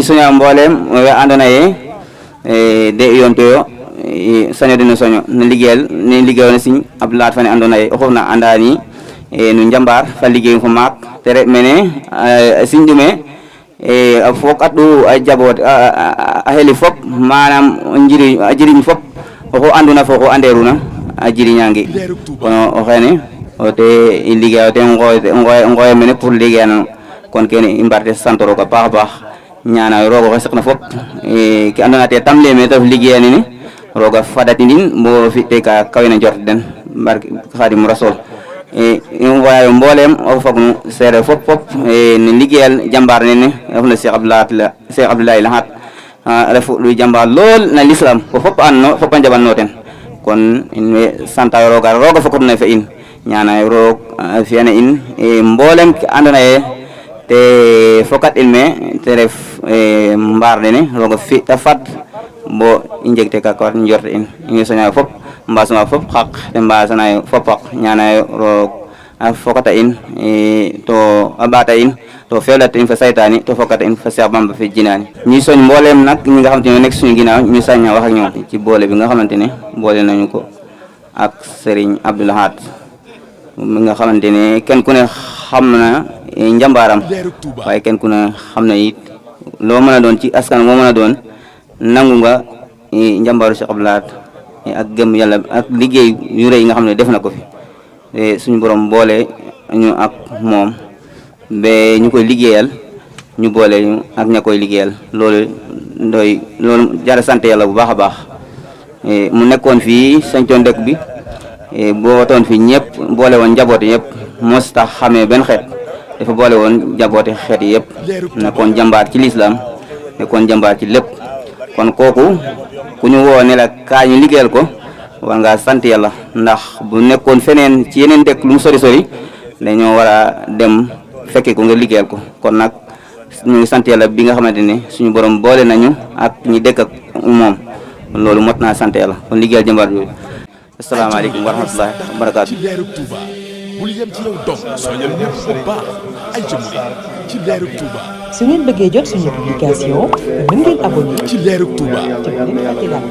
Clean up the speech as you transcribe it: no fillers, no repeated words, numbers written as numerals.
soña mboolem we andoona yee de yonto yo saño den o soño no liggéeyal ne liggéeyoona Serigne Abdou Lahad fane andoona yee o xof na andani no njambaar fa liggéey fo maak te re mene Serigne ɗume a fook a ɗu a jaboot a heli fop manam a jiriñ fop oxu anduna fo oxu anderuna a jiriñangi kono o xene o te i liggéeyo te ngoye mene pour liggéeyano kon kene i mbarte sant roog a paax a paax ñaana roog oxe saqna fop ke andoona te tam le me te ref liggéeya nene roog a fadatinin bo fi te ka kawena njort den barke Khadim Rasol i ngoyayo mbooleem o fognu seereer fop ne liggéeyal jambaar nene refna Cheikh Abdoulaye Lahat refu luy jambaar lool na l'islam fo fop anno fop a njaɓanno ten kon in way santayo rooga fokatuna fa in ñaanayo roog fiyana in mbooleem ke andoona yee te fokat in me te ref mbaar nene roog a fi ta fad bo i njegte ka kawat njort in i soñayo fop mbasuma fop xaq te mbasanayo fop xaq ñaanayo roog a fokata in to a ɓaata in to fewlata in fa saytani to fokata in fa Cheikh Bamba fi jinaani ñuy soñ mbooleem nag ñi nga xamante ne nekk suñu ginnaaw ñu sañ a wax ak ñoom ci boole bi nga xamante ne boole nañu ko ak Serigne Abdou Lahad mi nga xamante ne kenn ku ne xam na njambaaram waaye kenn ku ne xam na it loo mën a doon ci askan moo mën a doon nangu nga njambaaru Cheikh Abdou Lahad ak gëm yàlla ak liggéey yu rëy yi nga xam ne def na ko fi suñu borom boole ñu ak moom ba ñu koy liggéeyal ñu boole ñu ak ña koy liggéeyal loolu jara sant yàlla bu baax a baax mu nekkoon fii sañcoon dëkk bi bootoon fi ñëpp boole woon njaboote yëpp mos tax xamee benn xeet dafa boole woon njaboote xeet yi yëpp nekkoon jàmbaar ci lislaam nekkoon jàmbaar ci lépp kon kooku ku ñu woo ne la kaa ñu liggéeyal ko war ngaa sant yàlla ndax bu nekkoon feneen ci yeneen dëkk lu mu sori sori dañoo war a dem fekke ko nga liggéeyal ko kon nag ñu ngi sant yàlla bi nga xamante ne suñu borom boole nañu ak ñi dëkk ak moom loolu mot naa sant yàlla kon liggéeyal jàmbaar yooyu asalaamaaleykum wa rahmatullahi wa barakaatu. bul yem ci yow dong soñal ñëpp bu baax ay jëmule ci Leerug Touba. su ngeen bëggee jot suñu publication mën ngeen abonné ci Leerug Touba. te bu leen fàtte laal.